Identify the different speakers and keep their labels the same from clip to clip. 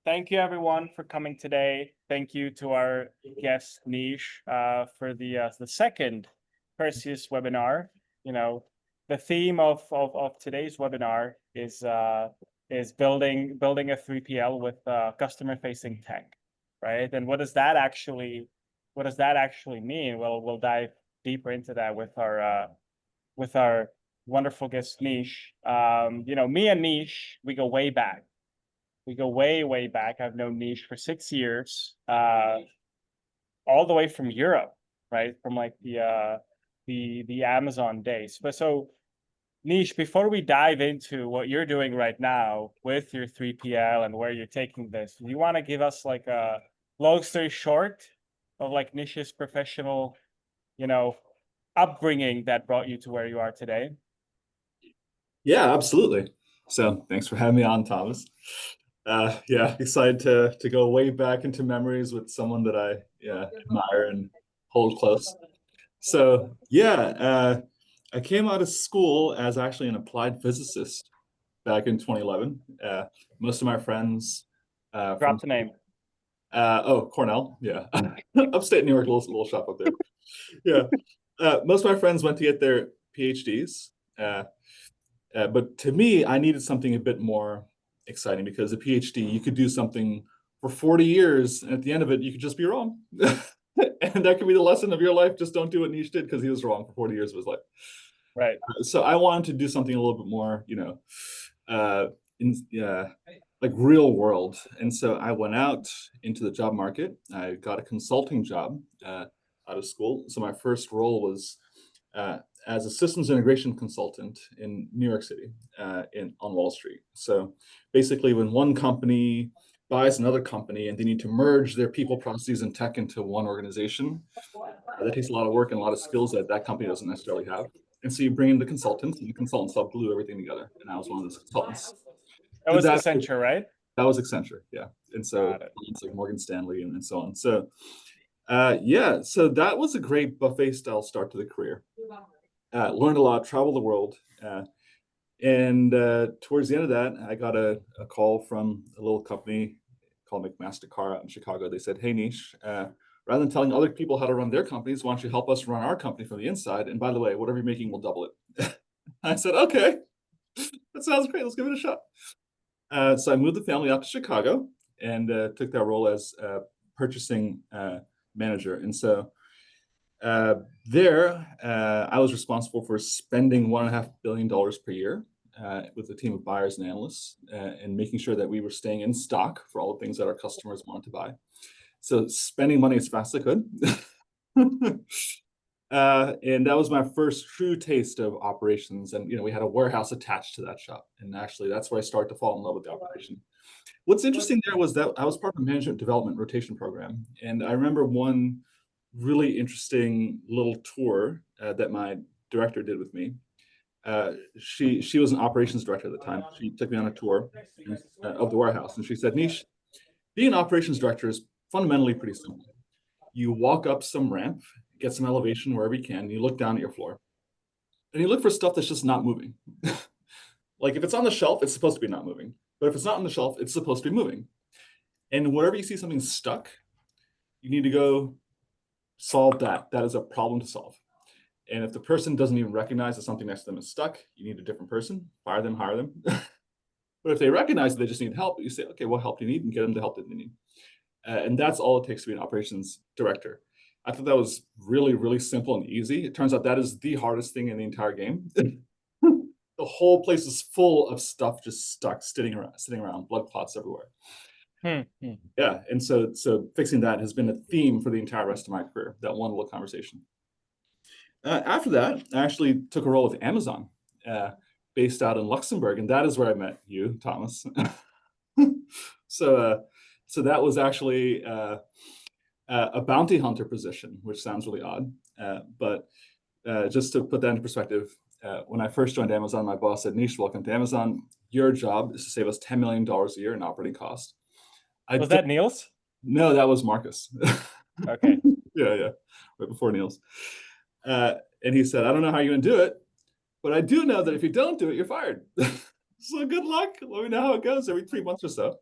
Speaker 1: Thank you everyone for coming today. Thank you to our guest Nish for the second Perseuss webinar. You know, the theme of today's webinar is building a 3PL with customer facing tech, right? And what does that actually mean? Well, we'll dive deeper into that with our wonderful guest Nish. Me and Nish, we go way back. We go way, way back. I've known Nish for 6 years, all the way from Europe, right? From like the Amazon days. But so Nish, before we dive into what you're doing right now with your 3PL and where you're taking this, do you want to give us like a long story short of like Nish's professional, upbringing that brought you to where you are today?
Speaker 2: Yeah, absolutely. So thanks for having me on, Thomas. Excited to go way back into memories with someone that I admire and hold close. So I came out of school as actually an applied physicist back in 2011. Most of my friends
Speaker 1: Drop the name.
Speaker 2: Cornell, yeah, upstate New York, little shop up there. Yeah, most of my friends went to get their PhDs. But to me, I needed something a bit more exciting because a PhD, you could do something for 40 years, and at the end of it, you could just be wrong. And that could be the lesson of your life. Just don't do what Nish did because he was wrong for 40 years of his life.
Speaker 1: Right.
Speaker 2: So I wanted to do something a little bit more, like real world. And so I went out into the job market. I got a consulting job out of school. So my first role was as a systems integration consultant in New York City, on Wall Street. So basically, when one company buys another company and they need to merge their people, processes, and tech into one organization, that takes a lot of work and a lot of skills that company doesn't necessarily have. And so you bring in the consultants, and the consultants help glue everything together. And I was one of those consultants.
Speaker 1: That was Accenture, right?
Speaker 2: That was Accenture, yeah. And so it's like Morgan Stanley and so on. So so that was a great buffet style start to the career. Learned a lot, traveled the world. And towards the end of that, I got a call from a little company called McMaster-Carr out in Chicago. They said, "Hey, Nish, rather than telling other people how to run their companies, why don't you help us run our company from the inside? And by the way, whatever you're making, we'll double it." I said, "Okay, that sounds great. Let's give it a shot." So I moved the family out to Chicago and took that role as purchasing manager. And so I was responsible for spending $1.5 billion per year with a team of buyers and analysts and making sure that we were staying in stock for all the things that our customers wanted to buy. So spending money as fast as I could. And that was my first true taste of operations. And, we had a warehouse attached to that shop. And actually, that's where I started to fall in love with the operation. What's interesting there was that I was part of a management development rotation program. And I remember one really interesting little tour that my director did with me. She was an operations director at the time. She took me on a tour of the warehouse, and she said, "Nish, being an operations director is fundamentally pretty simple. You walk up some ramp, get some elevation wherever you can, and you look down at your floor, and you look for stuff that's just not moving. Like if it's on the shelf, it's supposed to be not moving, but if it's not on the shelf, it's supposed to be moving. And wherever you see something stuck, you need to go solve that. That is a problem to solve. And if the person doesn't even recognize that something next to them is stuck, you need a different person, fire them, hire them." But if they recognize that they just need help, you say, "Okay, what help do you need?" and get them the help that they need. And that's all it takes to be an operations director. I thought that was really, really simple and easy. It turns out that is the hardest thing in the entire game. The whole place is full of stuff just stuck, sitting around, blood clots everywhere. Yeah, and so fixing that has been a theme for the entire rest of my career, that one little conversation. After that, I actually took a role with Amazon, based out in Luxembourg, and that is where I met you, Thomas. So that was actually a bounty hunter position, which sounds really odd. But just to put that into perspective, when I first joined Amazon, my boss said, "Nish, welcome to Amazon. Your job is to save us $10 million a year in operating costs."
Speaker 1: Was that Niels?
Speaker 2: No, that was Marcus.
Speaker 1: Okay.
Speaker 2: Yeah, right before Niels. And he said, "I don't know how you're going to do it, but I do know that if you don't do it, you're fired. So good luck. Let me know how it goes every 3 months or so."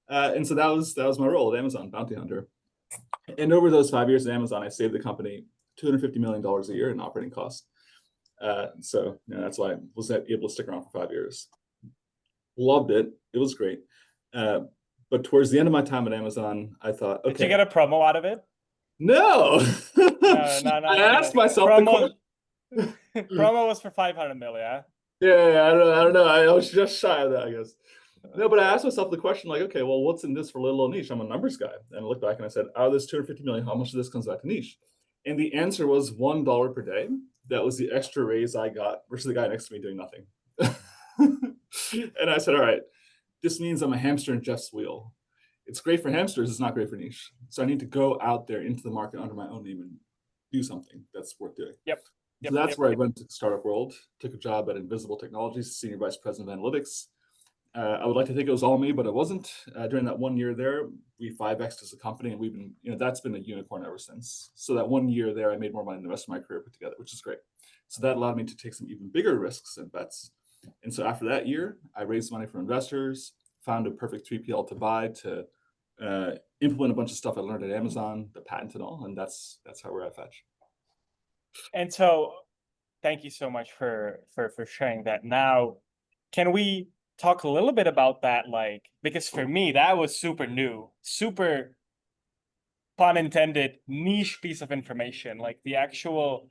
Speaker 2: And so that was my role at Amazon, bounty hunter. And over those 5 years at Amazon, I saved the company $250 million a year in operating costs. So that's why I was able to stick around for 5 years. Loved it. It was great. But towards the end of my time at Amazon, I thought, okay.
Speaker 1: Did you get a promo out of it?
Speaker 2: No.
Speaker 1: No.
Speaker 2: I asked myself the question.
Speaker 1: Promo was for 500 million.
Speaker 2: Yeah, I don't know. I was just shy of that, I guess. No, but I asked myself the question, like, okay, well, what's in this for little old Niche? I'm a numbers guy. And I looked back and I said, out of this 250 million, how much of this comes back to Niche? And the answer was $1 per day. That was the extra raise I got versus the guy next to me doing nothing. And I said, all right, this means I'm a hamster in Jeff's wheel. It's great for hamsters, it's not great for Niche. So I need to go out there into the market under my own name and do something that's worth doing. So that's where I went to Startup World, took a job at Invisible Technologies, Senior Vice President of Analytics. I would like to think it was all me, but it wasn't. During that 1 year there, we 5x'd as a company, and we've been, that's been a unicorn ever since. So that 1 year there, I made more money than the rest of my career put together, which is great. So that allowed me to take some even bigger risks and bets. And so after that year, I raised money from investors, found a perfect 3PL to buy to implement a bunch of stuff I learned at Amazon, the patent and all, and that's how we're at Fetch.
Speaker 1: And so, thank you so much for sharing that. Now, can we talk a little bit about that? Like, because for me, that was super new, super, pun intended, niche piece of information. Like the actual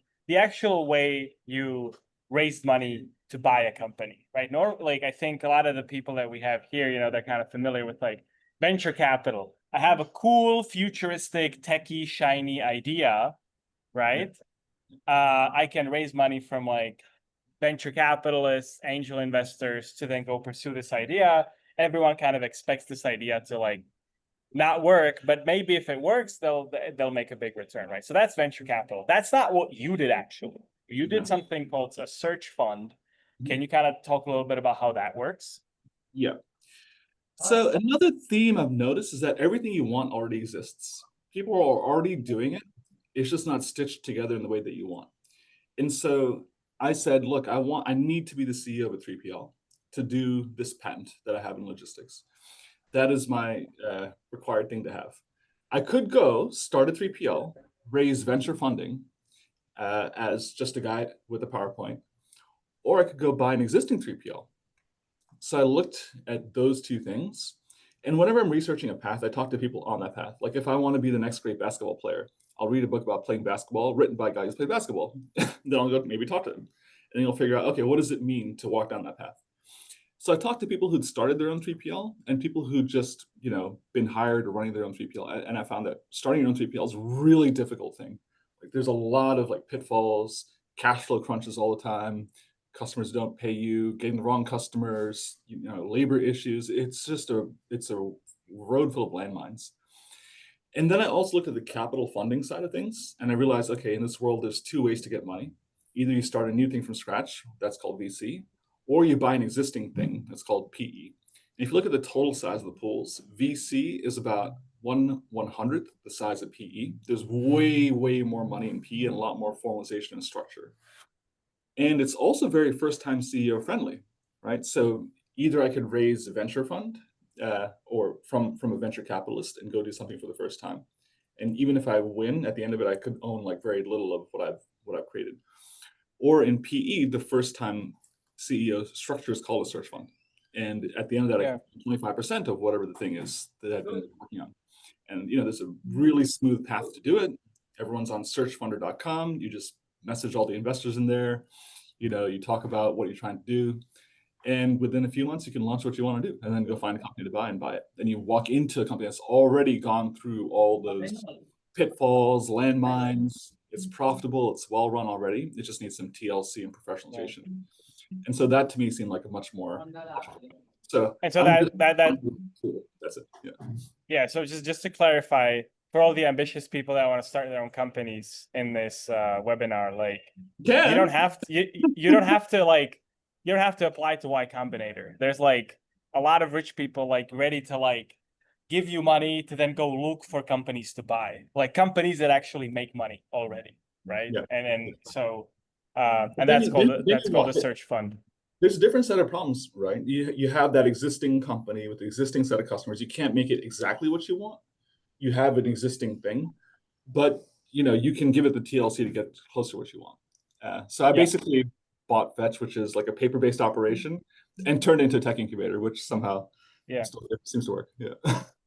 Speaker 1: way you raised money to buy a company, right? Like I think a lot of the people that we have here, they're kind of familiar with like venture capital. I have a cool, futuristic, techie, shiny idea, right? I can raise money from like venture capitalists, angel investors to then go pursue this idea. Everyone kind of expects this idea to like not work, but maybe if it works, they'll make a big return, right? So that's venture capital. That's not what you did actually. You did something called a search fund. Can you kind of talk a little bit about how that works?
Speaker 2: Yeah. So another theme I've noticed is that everything you want already exists. People are already doing it. It's just not stitched together in the way that you want. And so I said, look, I need to be the CEO of a 3PL to do this patent that I have in logistics. That is my required thing to have. I could go start a 3PL, raise venture funding as just a guy with a PowerPoint, or I could go buy an existing 3PL. So I looked at those two things. And whenever I'm researching a path, I talk to people on that path. Like if I want to be the next great basketball player, I'll read a book about playing basketball written by a guy who's played basketball. Then I'll go maybe talk to him. And then you'll figure out, okay, what does it mean to walk down that path? So I talked to people who'd started their own 3PL and people who'd just, been hired or running their own 3PL. And I found that starting your own 3PL is a really difficult thing. Like there's a lot of like pitfalls, cash flow crunches all the time. Customers don't pay you, getting the wrong customers, labor issues. It's a road full of landmines. And then I also looked at the capital funding side of things, and I realized, okay, in this world, there's two ways to get money. Either you start a new thing from scratch, that's called VC, or you buy an existing thing, that's called PE. And if you look at the total size of the pools, VC is about 1/100th the size of PE. There's way, way more money in PE and a lot more formalization and structure. And it's also very first-time CEO friendly, right? So either I could raise a venture fund or from a venture capitalist and go do something for the first time. And even if I win, at the end of it, I could own like very little of what I've created. Or in PE, the first-time CEO structure is called a search fund. And at the end of that, I get 25% of whatever the thing is that I've been working on. And there's a really smooth path to do it. Everyone's on searchfunder.com. You just message all the investors in there. You talk about what you're trying to do. And within a few months, you can launch what you want to do and then go find a company to buy and buy it. Then you walk into a company that's already gone through all those pitfalls, landmines. It's profitable. It's well run already. It just needs some TLC and professionalization. And so that to me seemed like a much more. So
Speaker 1: that's
Speaker 2: it.
Speaker 1: Yeah. So just to clarify, for all the ambitious people that want to start their own companies in this webinar, like you don't have to apply to Y Combinator. There's like a lot of rich people like ready to like give you money to then go look for companies to buy, like companies that actually make money already, right?
Speaker 2: Yeah.
Speaker 1: And so and that's called a search fund.
Speaker 2: there's a different set of problems, right? You have that existing company with the existing set of customers. You can't make it exactly what you want. You have an existing thing, but you can give it the TLC to get closer to what you want. So I
Speaker 1: Yeah.
Speaker 2: basically bought Fetch, which is like a paper-based operation, and turned it into a tech incubator, which somehow
Speaker 1: Yeah.
Speaker 2: still seems to work. Yeah.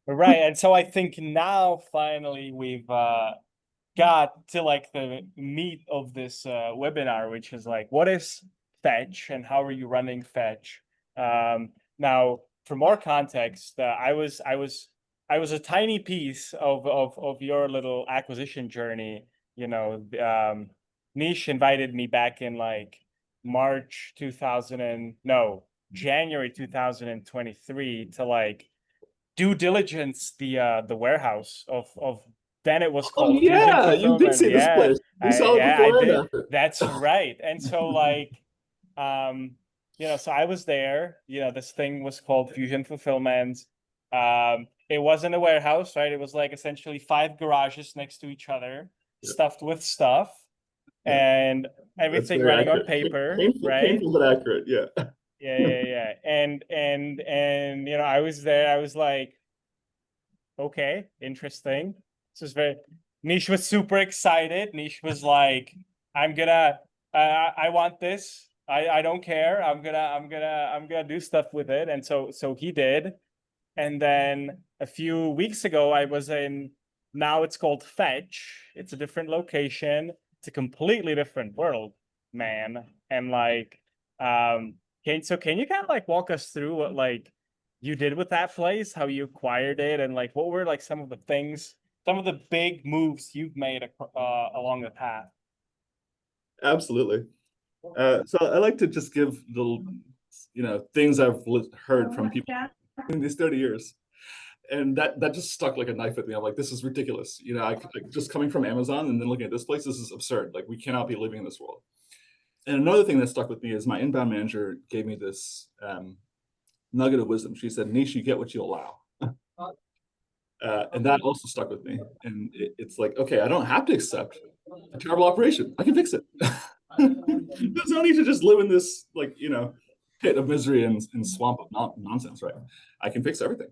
Speaker 1: Right. And so I think now finally we've got to like the meat of this webinar, which is like, what is Fetch and how are you running Fetch? Now, for more context, I was a tiny piece of your little acquisition journey. Nish invited me back in like January 2023 to like due diligence the warehouse of then it was
Speaker 2: Oh
Speaker 1: called Fusion
Speaker 2: yeah, you did
Speaker 1: Fulfillment.
Speaker 2: see this
Speaker 1: Yeah,
Speaker 2: place. We saw it
Speaker 1: I
Speaker 2: before and
Speaker 1: did.
Speaker 2: after.
Speaker 1: That's right. And so like so I was there, this thing was called Fusion Fulfillment. It wasn't a warehouse, right? It was like essentially 5 garages next to each other,
Speaker 2: Yeah.
Speaker 1: stuffed with stuff,
Speaker 2: Yeah.
Speaker 1: and
Speaker 2: That's
Speaker 1: everything
Speaker 2: very
Speaker 1: running on
Speaker 2: accurate.
Speaker 1: paper,
Speaker 2: Painful,
Speaker 1: right?
Speaker 2: painful but accurate. Yeah.
Speaker 1: Yeah. And I was there, I was like, okay, interesting. This is very Nish was super excited. Nish was like, I'm gonna I want this. I don't care. I'm gonna do stuff with it. And so he did. And then a few weeks ago I was in, now it's called Fetch. It's a different location. It's a completely different world, man. And like can you kind of like walk us through what like you did with that place, how you acquired it, and like what were like some of the big moves you've made along the path?
Speaker 2: Absolutely. So I like to just give the things I've heard from people in these 30 years. And that just stuck like a knife at me. I'm like, this is ridiculous. Just coming from Amazon and then looking at this place, this is absurd. Like, we cannot be living in this world. And another thing that stuck with me is my inbound manager gave me this nugget of wisdom. She said, Nish, you get what you allow. And that also stuck with me. And it's like, okay, I don't have to accept a terrible operation. I can fix it. There's no need to just live in this, pit of misery and swamp of nonsense, right? I can fix everything.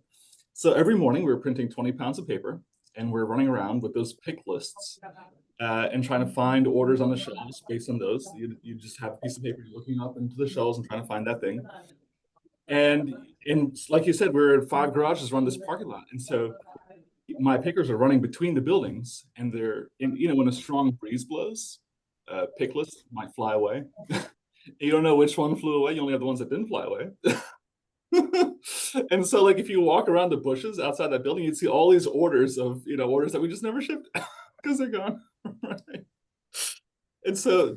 Speaker 2: So every morning we were printing 20 pounds of paper, and we're running around with those pick lists and trying to find orders on the shelves based on those. You just have a piece of paper, you're looking up into the shelves and trying to find that thing. And like you said, we're at 5 garages around this parking lot. And so my pickers are running between the buildings, and they're when a strong breeze blows, pick list might fly away. You don't know which one flew away. You only have the ones that didn't fly away. And so like if you walk around the bushes outside that building, you'd see all these orders of orders that we just never shipped because they're gone. Right? And so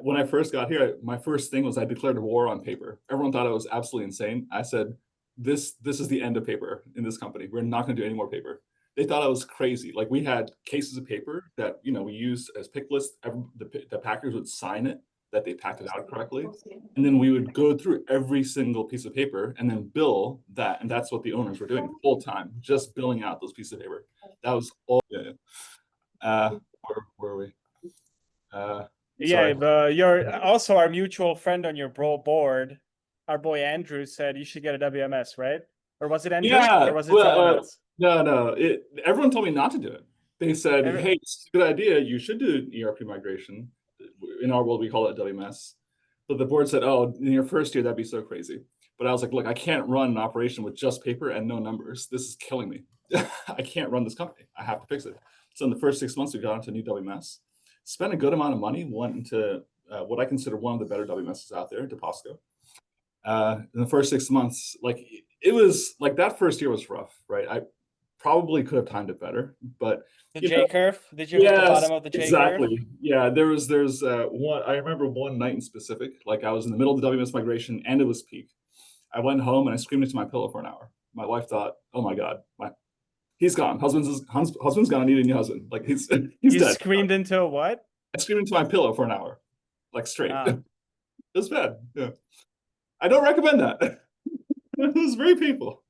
Speaker 2: when I first got here, my first thing was I declared a war on paper. Everyone thought I was absolutely insane. I said, this is the end of paper in this company. We're not going to do any more paper. They thought I was crazy. Like, we had cases of paper that we used as pick lists. The packers would sign it that they packed it out correctly, and then we would go through every single piece of paper and then bill that. And that's what the owners were doing the whole time, just billing out those pieces of paper. That was all. Where were we?
Speaker 1: Yeah, but you're also our mutual friend on your board. Our boy Andrew said you should get a WMS, right? Or was it Andrew?
Speaker 2: Yeah.
Speaker 1: Or was it someone else?
Speaker 2: No. Everyone told me not to do it. They said, hey, it's a good idea. You should do an ERP migration. In our world, we call it WMS. But the board said, oh, in your first year, that'd be so crazy. But I was like, look, I can't run an operation with just paper and no numbers. This is killing me. I can't run this company. I have to fix it. So in the first 6 months, we got into a new WMS. Spent a good amount of money, went into what I consider one of the better WMSs out there, DePosco. In the first 6 months, like, it was like that first year was rough, right? I probably could have timed it better, but
Speaker 1: the J curve. Did you hit the bottom of the J curve?
Speaker 2: Exactly. Yeah, there's one. I remember one night in specific. Like, I was in the middle of the WMS migration and it was peak. I went home and I screamed into my pillow for an hour. My wife thought, "Oh my God, he's gone. Husband's gone. I need a new husband. Like, he's dead."
Speaker 1: You screamed into what?
Speaker 2: I screamed into my pillow for an hour, like, straight.
Speaker 1: Ah.
Speaker 2: It was bad. Yeah, I don't recommend that. It was very painful.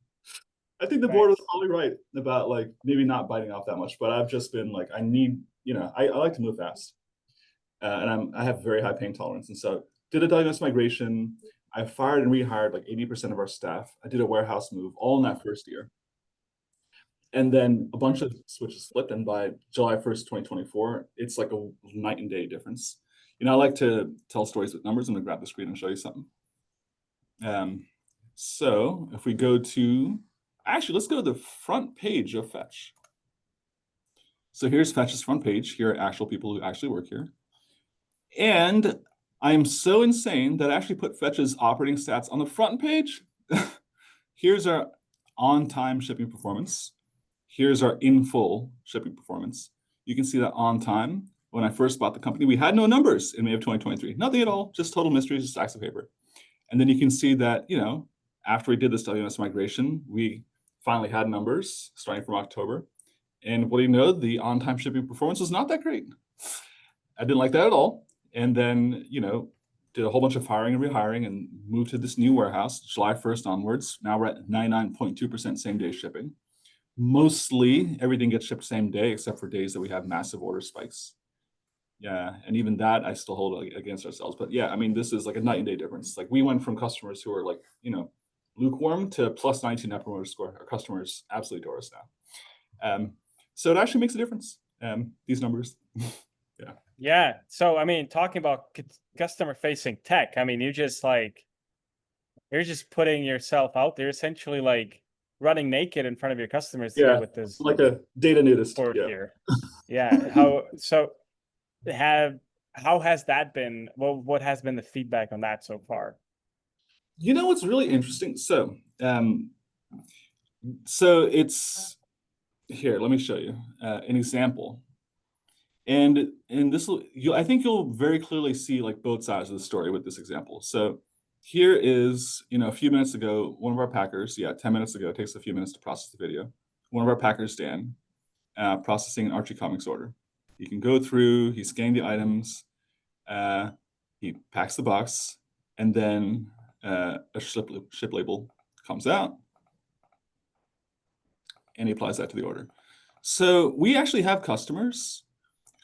Speaker 2: I think the board was probably right about like maybe not biting off that much, but I've just been like, I need, I like to move fast, and I have very high pain tolerance, and so did a WMS migration. I fired and rehired like 80% of our staff. I did a warehouse move all in that first year. And then a bunch of switches flipped. And by July 1st, 2024, it's like a night and day difference. You know, I like to tell stories with numbers. I'm gonna grab the screen and show you something. So if we go to, actually, let's go to the front page of Fetch. So here's Fetch's front page. Here are actual people who actually work here. And I'm so insane that I actually put Fetch's operating stats on the front page. Here's our on-time shipping performance. Here's our in-full shipping performance. You can see that on time, when I first bought the company, we had no numbers in May of 2023. Nothing at all, just total mysteries, just stacks of paper. And then you can see that, you know, after we did this WMS migration, we finally had numbers starting from October. And what do you know? The on-time shipping performance was not that great. I didn't like that at all. And then, you know, did a whole bunch of hiring and rehiring and moved to this new warehouse, July 1st onwards. Now we're at 99.2% same day shipping. Mostly everything gets shipped same day, except for days that we have massive order spikes. Yeah, and even that I still hold against ourselves. But yeah, I mean, this is like a night and day difference. Like we went from customers who are like, you know, lukewarm to plus 19 Net Promoter Score. Our customers absolutely adore us now. So it actually makes a difference, these numbers. Yeah.
Speaker 1: Yeah. So, I mean, talking about customer facing tech, I mean, you're just putting yourself out there, essentially like running naked in front of your customers here with this.
Speaker 2: Like a data nudist. Yeah.
Speaker 1: Here. Yeah. How has that been? Well, what has been the feedback on that so far?
Speaker 2: You know what's really interesting? So it's here. Let me show you an example. And this will, I think you'll very clearly see like both sides of the story with this example. So here is, you know, a few minutes ago, one of our packers, 10 minutes ago, it takes a few minutes to process the video. One of our packers, Dan, processing an Archie Comics order. He can go through, he's scanning the items, he packs the box, and then a ship label comes out, and he applies that to the order. So we actually have customers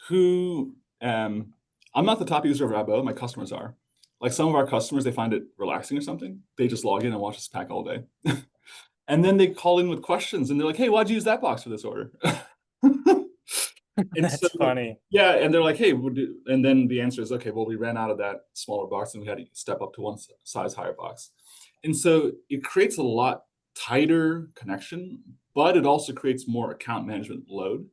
Speaker 2: who, I'm not the top user of Rabo, my customers are. Like some of our customers, they find it relaxing or something. They just log in and watch us pack all day. And then they call in with questions and they're like, hey, why'd you use that box for this order?
Speaker 1: That's funny.
Speaker 2: Yeah, and they're like, hey, and then the answer is, okay, well, we ran out of that smaller box and we had to step up to one size higher box. And so it creates a lot tighter connection, but it also creates more account management load.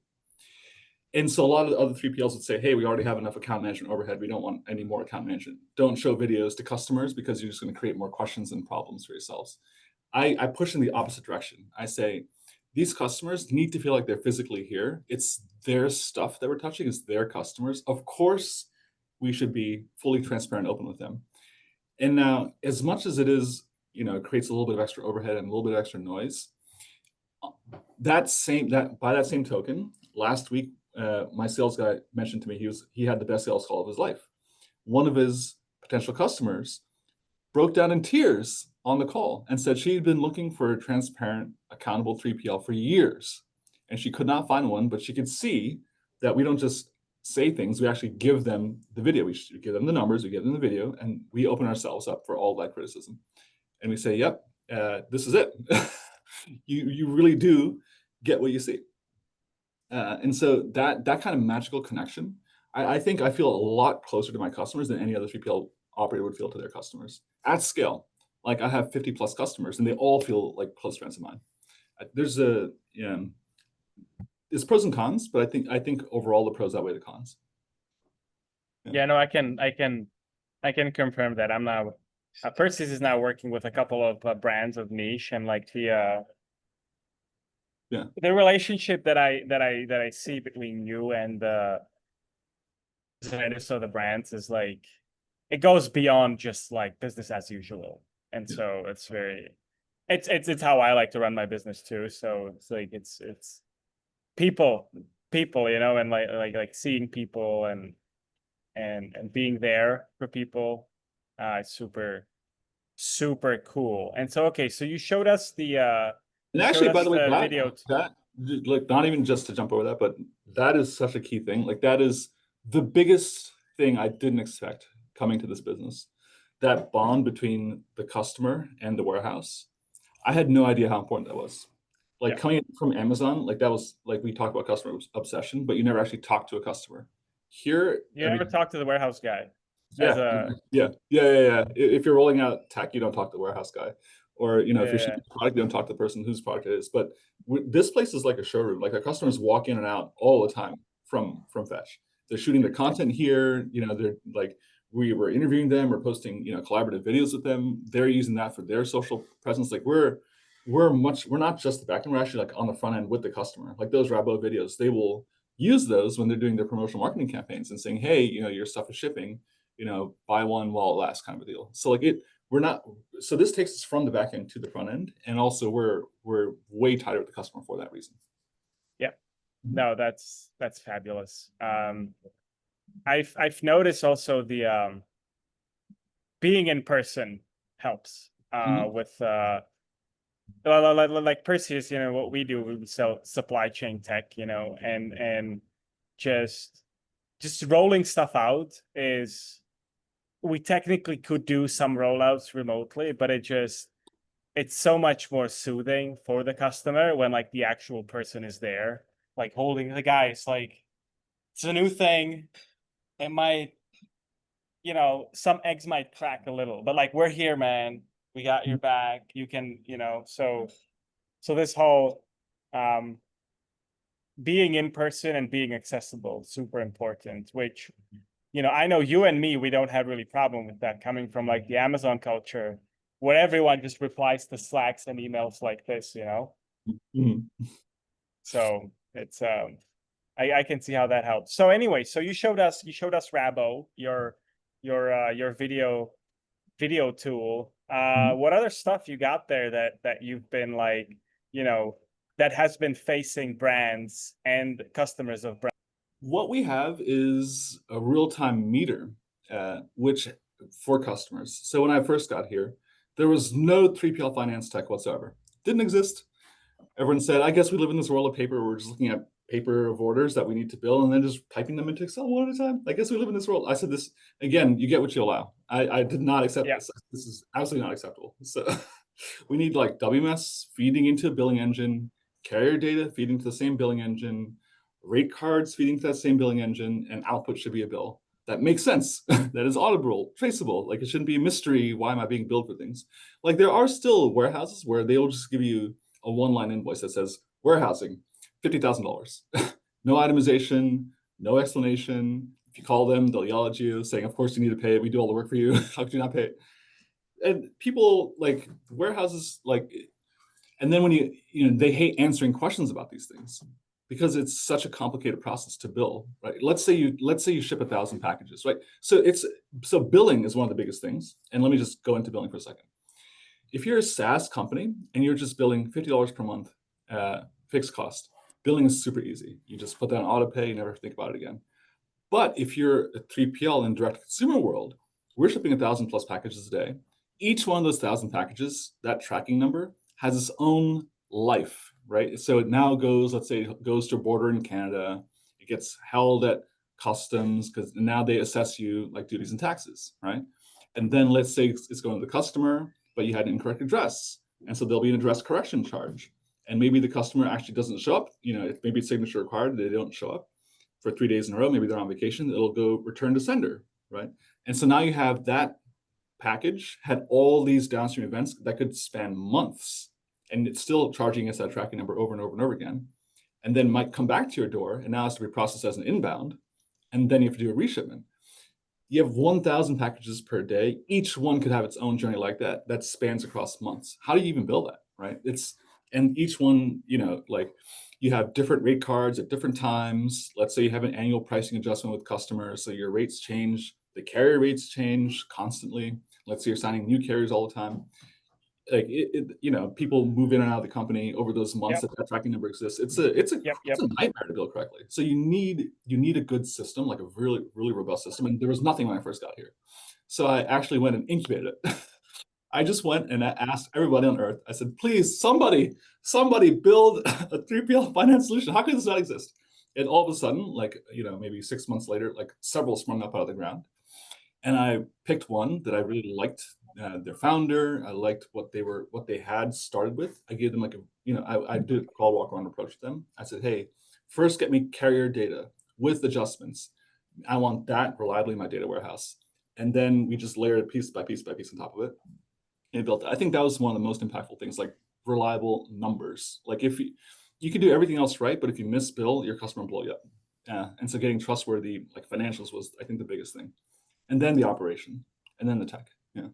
Speaker 2: And so a lot of the other 3PLs would say, hey, we already have enough account management overhead. We don't want any more account management. Don't show videos to customers because you're just going to create more questions and problems for yourselves. I push in the opposite direction. I say, these customers need to feel like they're physically here. It's their stuff that we're touching. It's their customers. Of course, we should be fully transparent and open with them. And now, as much as it is, you know, it creates a little bit of extra overhead and a little bit of extra noise, by that same token, last week, my sales guy mentioned to me he had the best sales call of his life. One of his potential customers broke down in tears on the call and said she'd been looking for a transparent, accountable 3PL for years, and she could not find one, but she could see that we don't just say things, we actually give them the video. We give them the numbers, we give them the video, and we open ourselves up for all that criticism. And we say, yep, this is it. you really do get what you see. And so that kind of magical connection, I think I feel a lot closer to my customers than any other 3PL operator would feel to their customers at scale. Like I have 50 plus customers and they all feel like close friends of mine. There's pros and cons, but I think overall the pros outweigh the cons.
Speaker 1: Yeah, no, I can confirm that. I'm now, Perseuss is now working with a couple of brands of Niche, and like the relationship that I see between you and the designers of the brands is like, it goes beyond just like business as usual. And so it's how I like to run my business too. So it's like, it's people, you know, and like seeing people and being there for people, super, super cool. And so, okay, so you showed us the,
Speaker 2: and actually, by the way,
Speaker 1: video
Speaker 2: that like, not even just to jump over that, but that is such a key thing. Like that is the biggest thing I didn't expect coming to this business. that bond between the customer and the warehouse, I had no idea how important that was. Like
Speaker 1: Yeah.
Speaker 2: coming from Amazon, like that was like we talked about customer obsession, but you never actually talked to a customer. Here,
Speaker 1: You
Speaker 2: I
Speaker 1: ever
Speaker 2: mean,
Speaker 1: talk to the warehouse guy as
Speaker 2: yeah,
Speaker 1: a
Speaker 2: yeah. If you're rolling out tech, you don't talk to the warehouse guy, or if you're
Speaker 1: yeah,
Speaker 2: shipping a product, you don't talk to the person whose product it is. But this place is like a showroom. Like our customers walk in and out all the time from Fetch. They're shooting their content here. They're like we were interviewing them, we're posting collaborative videos with them. They're using that for their social presence. Like we're not just the back end. We're actually like on the front end with the customer. Like those Rabo videos, they will use those when they're doing their promotional marketing campaigns and saying, hey, your stuff is shipping, buy one while it lasts kind of a deal. So like we're not, so this takes us from the back end to the front end. And also we're way tighter with the customer for that reason.
Speaker 1: yeah. No, that's fabulous. I've noticed also the being in person helps with like Perseuss, what we do, we sell supply chain tech, and just rolling stuff out is, we technically could do some rollouts remotely, but it's so much more soothing for the customer when like the actual person is there, like holding the guys, like it's a new thing. It might, some eggs might crack a little, but like we're here, man. We got your back. You can, so this whole being in person and being accessible, super important, which, I know you and me, we don't have really problem with that, coming from like the Amazon culture where everyone just replies to Slacks and emails like this,
Speaker 2: Mhm.
Speaker 1: So it's I can see how that helps. So anyway, so you showed us Rabo, your video tool. What other stuff you got there that you've been like, that has been facing brands and customers of brands?
Speaker 2: What we have is a real-time meter, which for customers. So when I first got here, there was no 3PL finance tech whatsoever. Didn't exist. Everyone said, I guess we live in this world of paper. We're just looking at paper of orders that we need to bill and then just typing them into Excel one at a time. I guess we live in this world. I said this again, you get what you allow. I did not accept
Speaker 1: Yeah.
Speaker 2: this. This is absolutely not acceptable. So we need like WMS feeding into a billing engine, carrier data feeding to the same billing engine, rate cards feeding to that same billing engine, and output should be a bill. That makes sense. That is auditable, traceable. Like it shouldn't be a mystery. Why am I being billed for things? Like there are still warehouses where they'll just give you a one-line invoice that says warehousing, $50,000. No itemization, no explanation. If you call them, they'll yell at you saying, of course you need to pay it. We do all the work for you. How could you not pay it? And people like warehouses, like, and then when they hate answering questions about these things because it's such a complicated process to bill, right? Let's say you ship 1,000 packages, right? So billing is one of the biggest things. And let me just go into billing for a second. If you're a SaaS company and you're just billing $50 per month, fixed cost, billing is super easy. You just put that on auto pay, you never think about it again. But if you're a 3PL in direct consumer world, we're shipping 1,000 plus packages a day. Each one of those 1,000 packages, that tracking number has its own life, right? So it now goes, let's say it goes to a border in Canada, it gets held at customs because now they assess you like duties and taxes, right? And then let's say it's going to the customer, but you had an incorrect address. And so there'll be an address correction charge. And maybe the customer actually doesn't show up, maybe it's signature required, they don't show up for 3 days in a row, maybe they're on vacation, it'll go return to sender, right? And so now you have that package had all these downstream events that could span months, and it's still charging us that tracking number over and over and over again, and then might come back to your door, and now has to be processed as an inbound, and then you have to do a reshipment. You have 1,000 packages per day. Each one could have its own journey like that spans across months. How do you even build that, right? And each one, like you have different rate cards at different times. Let's say you have an annual pricing adjustment with customers, so your rates change, the carrier rates change constantly. Let's say you're signing new carriers all the time. Like people move in and out of the company over those months that tracking number exists. It's a nightmare to build correctly. So you need a good system, like a really, really robust system. And there was nothing when I first got here. So I actually went and incubated it. I just went and I asked everybody on earth. I said, please, somebody build a 3PL finance solution. How could this not exist? And all of a sudden, like, maybe 6 months later, like several sprung up out of the ground. And I picked one that I really liked, their founder. I liked what they had started with. I gave them like I did a crawl walk around approach to them. I said, hey, first get me carrier data with adjustments. I want that reliably in my data warehouse. And then we just layered piece by piece by piece on top of it. And it built it. I think that was one of the most impactful things, like reliable numbers. Like if you can do everything else right, but if you miss bill, your customer will blow you up. And so getting trustworthy like financials was, I think, the biggest thing. And then the operation, and then the tech. Yeah.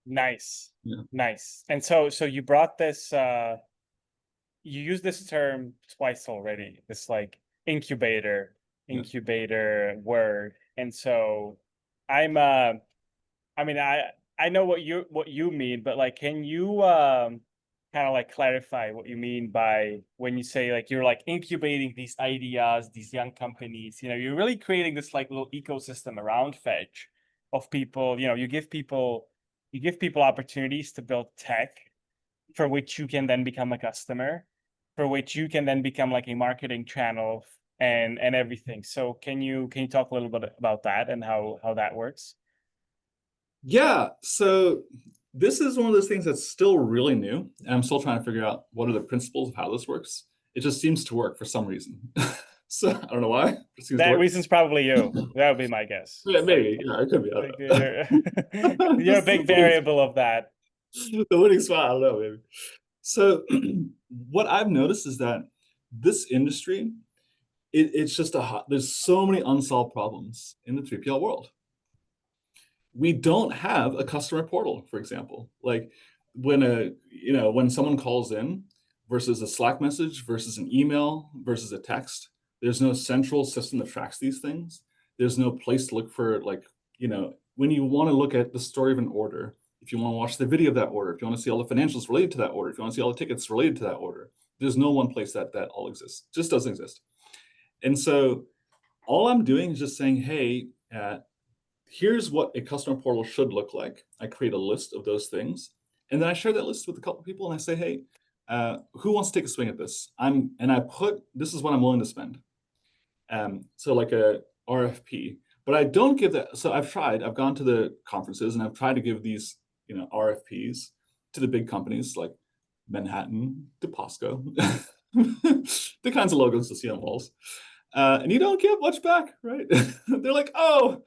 Speaker 1: Nice.
Speaker 2: Yeah.
Speaker 1: Nice. And so you brought this, you used this term twice already, this like incubator
Speaker 2: Yeah.
Speaker 1: word. And so I'm I mean I know what you mean, but like can you kind of like clarify what you mean by when you say like you're like incubating these ideas, these young companies, you're really creating this like little ecosystem around Fetch of people, you give people opportunities to build tech for which you can then become a customer, for which you can then become like a marketing channel and everything. So can you talk a little bit about that and how that works?
Speaker 2: Yeah. So this is one of those things that's still really new. And I'm still trying to figure out what are the principles of how this works. It just seems to work for some reason. So I don't know why. It seems to
Speaker 1: That
Speaker 2: work.
Speaker 1: reason's probably you. That would be my guess.
Speaker 2: Yeah,
Speaker 1: It's
Speaker 2: maybe.
Speaker 1: like,
Speaker 2: Yeah, it could be. I
Speaker 1: like
Speaker 2: don't know.
Speaker 1: you're a
Speaker 2: This is
Speaker 1: big variable of that.
Speaker 2: the winning spot. I don't know, maybe. So what I've noticed is that this industry, it's just there's so many unsolved problems in the 3PL world. We don't have a customer portal, for example. Like when someone calls in versus a Slack message versus an email versus a text, there's no central system that tracks these things. There's no place to look for when you want to look at the story of an order, if you want to watch the video of that order, if you want to see all the financials related to that order, if you want to see all the tickets related to that order, there's no one place that all exists. Just doesn't exist. And so all I'm doing is just saying, hey, here's what a customer portal should look like. I create a list of those things, and then I share that list with a couple of people, and I say, hey, who wants to take a swing at this? This is what I'm willing to spend. So like a RFP, but I don't give that. So I've gone to the conferences and I've tried to give these, RFPs to the big companies like Manhattan, DePosco, the kinds of logos you see on walls. And you don't get much back, right? They're like, oh,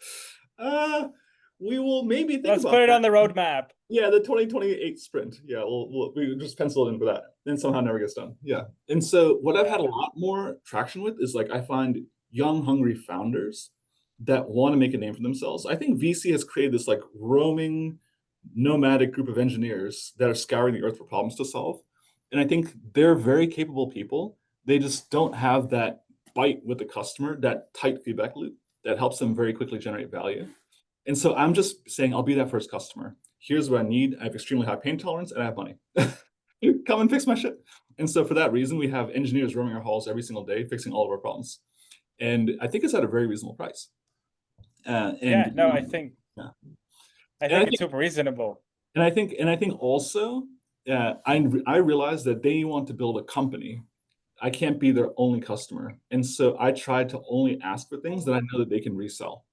Speaker 2: we will maybe think
Speaker 1: Let's
Speaker 2: about
Speaker 1: put it
Speaker 2: that.
Speaker 1: on the roadmap.
Speaker 2: Yeah, the 2028 sprint. Yeah, we just pencil it in for that. And somehow never gets done. Yeah. And so what I've had a lot more traction with is like I find young, hungry founders that want to make a name for themselves. I think VC has created this like roaming, nomadic group of engineers that are scouring the earth for problems to solve. And I think they're very capable people. They just don't have that bite with the customer, that tight feedback loop that helps them very quickly generate value. And so I'm just saying, I'll be that first customer. Here's what I need. I have extremely high pain tolerance and I have money. Come and fix my shit. And so for that reason, we have engineers roaming our halls every single day, fixing all of our problems. And I think it's at a very reasonable price.
Speaker 1: Yeah, no, I think
Speaker 2: yeah.
Speaker 1: it's super reasonable.
Speaker 2: And I think also, I realized that they want to build a company. I can't be their only customer. And so I try to only ask for things that I know that they can resell.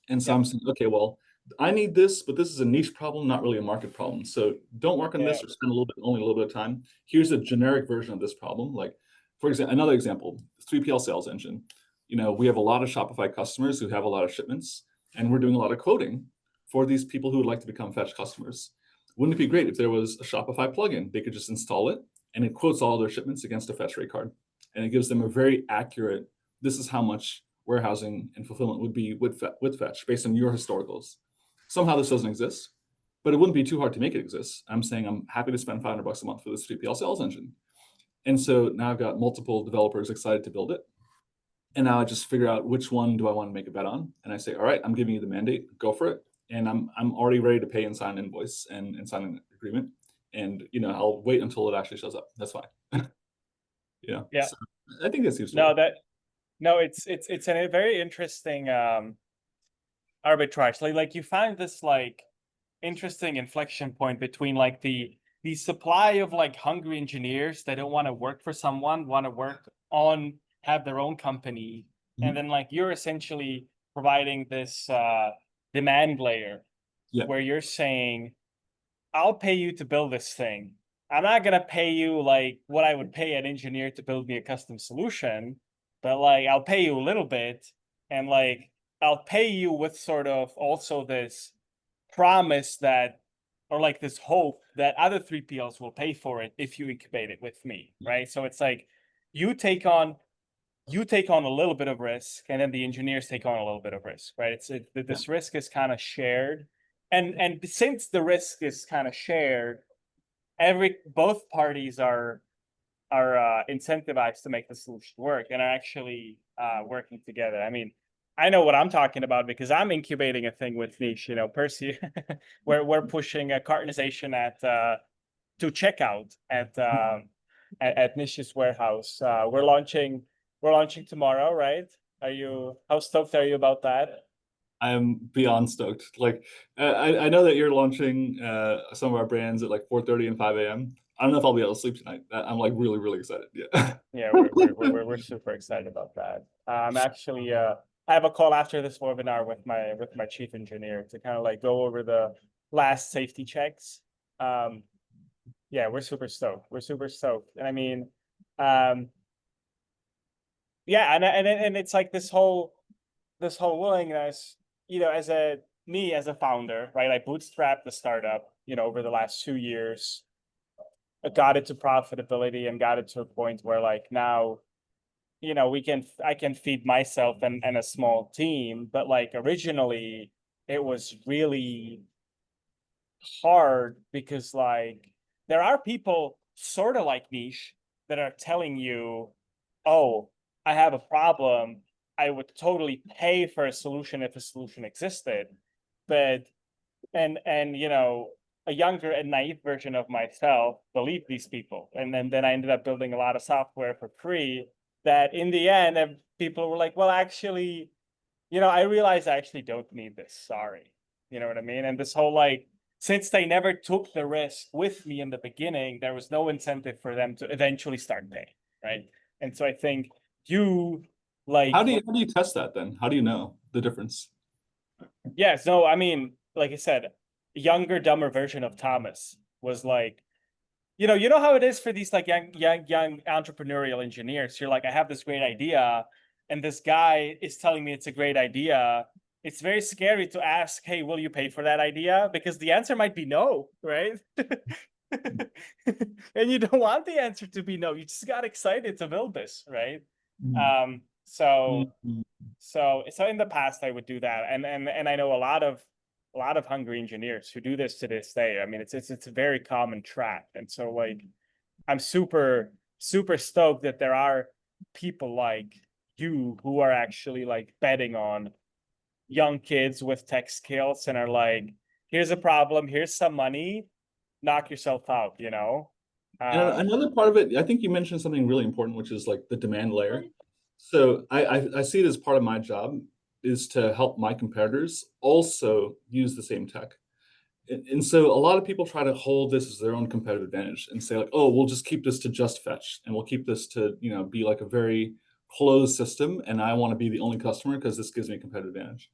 Speaker 2: And so I'm saying, okay, well, I need this, but this is a niche problem, not really a market problem. So don't work on this or spend only a little bit of time. Here's a generic version of this problem. Like, for example, another example, 3PL sales engine. We have a lot of Shopify customers who have a lot of shipments, and we're doing a lot of quoting for these people who would like to become Fetch customers. Wouldn't it be great if there was a Shopify plugin? They could just install it, and it quotes all their shipments against a Fetch rate card. And it gives them a very accurate, this is how much warehousing and fulfillment would be with Fetch based on your historicals. Somehow this doesn't exist, but it wouldn't be too hard to make it exist. I'm saying I'm happy to spend $500 a month for this 3PL sales engine. And so now I've got multiple developers excited to build it. And now I just figure out which one do I want to make a bet on. And I say, all right, I'm giving you the mandate, go for it. And I'm already ready to pay and sign an invoice and sign an agreement. And I'll wait until it actually shows up. That's fine. Yeah. So I think that seems to work.
Speaker 1: It's a very interesting arbitrage. Like you find this like interesting inflection point between like the supply of like hungry engineers that don't want to work for someone, want to have their own company, and then like you're essentially providing this demand layer
Speaker 2: Yeah.
Speaker 1: where you're saying, I'll pay you to build this thing. I'm not gonna pay you like what I would pay an engineer to build me a custom solution, but like I'll pay you a little bit, and like I'll pay you with sort of also this promise that, or like this hope that other 3PLs will pay for it if you incubate it with me, right? So it's like you take on a little bit of risk, and then the engineers take on a little bit of risk, right? This risk is kind of shared, and since the risk is kind of shared, both parties are incentivized to make the solution work and are actually working together. I mean, I know what I'm talking about because I'm incubating a thing with Nish. You know, Percy, we're pushing a cartonization to checkout at Nish's warehouse. We're launching tomorrow, right? How stoked are you about that?
Speaker 2: I'm beyond stoked. Like, I know that you're launching some of our brands at like 4:30 and 5 a.m. I don't know if I'll be able to sleep tonight. I'm like really, really excited. Yeah.
Speaker 1: Yeah, we're super excited about that. I'm actually I have a call after this webinar with my chief engineer to kind of like go over the last safety checks. Yeah, we're super stoked. We're super stoked. And I mean, um, yeah, and it's like this whole willingness, you know, as a founder, right? I bootstrapped the startup, you know, over the last 2 years. I got it to profitability and got it to a point where like now, you know, I can feed myself and a small team, but like originally it was really hard because like there are people sort of like Niche that are telling you, oh, I have a problem. I would totally pay for a solution if a solution existed. But and you know, a younger and naive version of myself believed these people. And then I ended up building a lot of software for free that in the end people were like, well, actually, you know, I realized I actually don't need this. Sorry. You know what I mean? And this whole like, since they never took the risk with me in the beginning, there was no incentive for them to eventually start paying. Right. And so I think you like,
Speaker 2: How do you test that then? How do you know the difference?
Speaker 1: yeah, so I mean, like I said, younger, dumber version of Thomas was like, you know how it is for these like young entrepreneurial engineers. You're like, I have this great idea, and this guy is telling me it's a great idea. It's very scary to ask, hey, will you pay for that idea? Because the answer might be no, right? And you don't want the answer to be no. You just got excited to build this, right?
Speaker 2: Mm.
Speaker 1: Um, so
Speaker 2: Mm.
Speaker 1: so in the past I would do that, and I know a lot of hungry engineers who do this to this day. I mean, it's a very common trap, and so like I'm super stoked that there are people like you who are actually like betting on young kids with tech skills and are like, here's a problem, here's some money, knock yourself out, you know.
Speaker 2: And
Speaker 1: Um,
Speaker 2: another part of it, I think you mentioned something really important, which is like the demand layer. So I see it as part of my job is to help my competitors also use the same tech. And so a lot of people try to hold this as their own competitive advantage and say like, oh, we'll just keep this to just fetch and we'll keep this to, you know, be like a very closed system. And I want to be the only customer because this gives me a competitive advantage.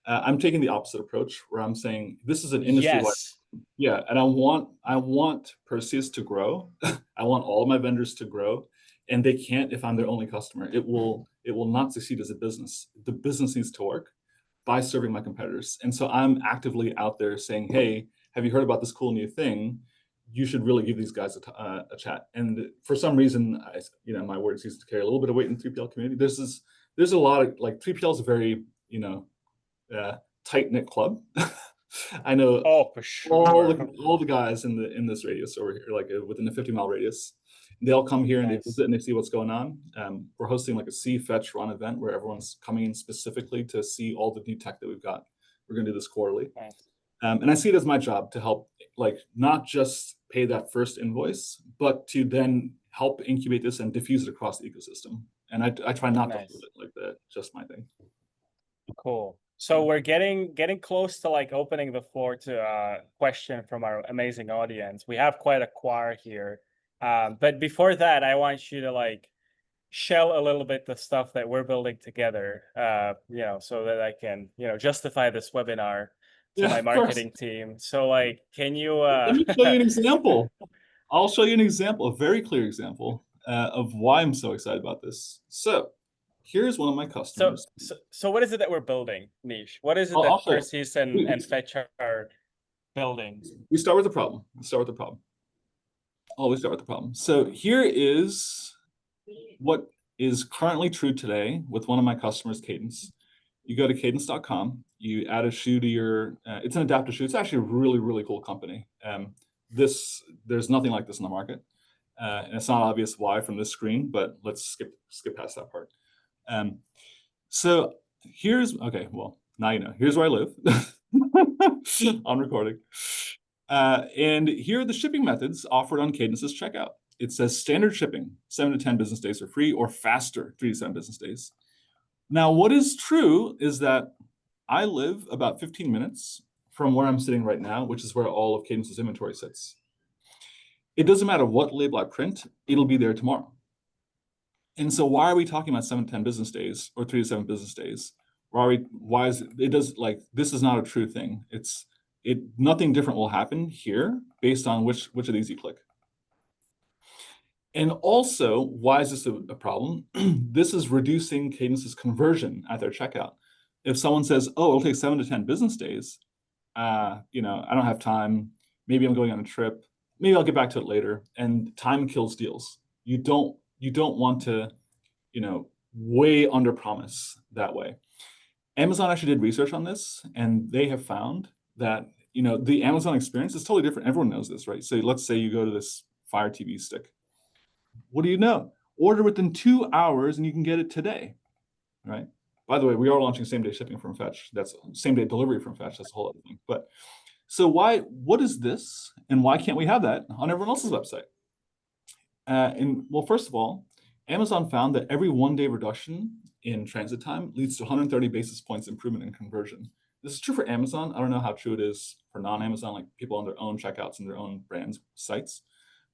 Speaker 2: I'm taking the opposite approach where I'm saying this is an industry-wide.
Speaker 1: yes,
Speaker 2: Yeah, and I want Perseus to grow. I want all of my vendors to grow, and they can't if I'm their only customer. It will not succeed as a business. The business needs to work by serving my competitors. And so I'm actively out there saying, "Hey, have you heard about this cool new thing? You should really give these guys a chat." And for some reason, my words used to carry a little bit of weight in the 3PL community. There's a lot of like 3PL is a very tight knit club. I know
Speaker 1: oh for sure.
Speaker 2: all the guys in this radius over here, like within the 50-mile radius. They all come here and they
Speaker 1: Nice.
Speaker 2: visit and they see what's going on. We're hosting like a see, fetch, run event where everyone's coming in specifically to see all the new tech that we've got. We're going to do this quarterly,
Speaker 1: Nice.
Speaker 2: and I see it as my job to help, like not just pay that first invoice, but to then help incubate this and diffuse it across the ecosystem. And I try not to hold
Speaker 1: Nice.
Speaker 2: it like that. Just my thing.
Speaker 1: Cool. So we're getting close to like opening the floor to a question from our amazing audience. We have quite a choir here. But before that, I want you to like shell a little bit the stuff that we're building together, you know, so that I can, you know, justify this webinar to
Speaker 2: Yeah,
Speaker 1: my
Speaker 2: of course.
Speaker 1: marketing team. So like, can you
Speaker 2: Let me show you an example. I'll show you an example, a very clear example of why I'm so excited about this. So here's one of my
Speaker 1: so,
Speaker 2: customers.
Speaker 1: so what is it that we're building, Nish? What is it
Speaker 2: I'll
Speaker 1: that
Speaker 2: show you.
Speaker 1: Perseuss
Speaker 2: We,
Speaker 1: and Fetch are building?
Speaker 2: we start with the problem. Let's start with the problem. Always start with the problem. So here is what is currently true today with one of my customers, Cadence. You go to cadence.com, you add a shoe to your, it's an adaptive shoe. It's actually a really, really cool company. There's nothing like this in the market. And it's not obvious why from this screen, but let's skip past that part. So okay, well, now you know. Here's where I live on recording. And here are the shipping methods offered on Cadence's checkout. It says standard shipping, 7 to 10 business days for free, or faster, 3 to 7 business days. Now, what is true is that I live about 15 minutes from where I'm sitting right now, which is where all of Cadence's inventory sits. It doesn't matter what label I print, it'll be there tomorrow. And so why are we talking about 7 to 10 business days or 3 to 7 business days? Why is it does like this is not a true thing. Nothing different will happen here based on which of these you click. And also, why is this a problem? This is reducing Cadence's conversion at their checkout. If someone says, "Oh, it'll take 7 to 10 business days," you know, I don't have time. Maybe I'm going on a trip. Maybe I'll get back to it later. And time kills deals. You don't want to, you know, way under promise that way. Amazon actually did research on this, and they have found that, you know, the Amazon experience is totally different. Everyone knows this, right? So let's say you go to this Fire TV stick. What do you know? Order within 2 hours and you can get it today, right? By the way, we are launching same-day shipping from Fetch. That's same-day delivery from Fetch. That's a whole other thing. But so what is this, and why can't we have that on everyone else's website? And well, first of all, Amazon found that every 1-day reduction in transit time leads to 130 basis points improvement in conversion. This is true for Amazon. I don't know how true it is for non-Amazon, like people on their own checkouts and their own brands sites.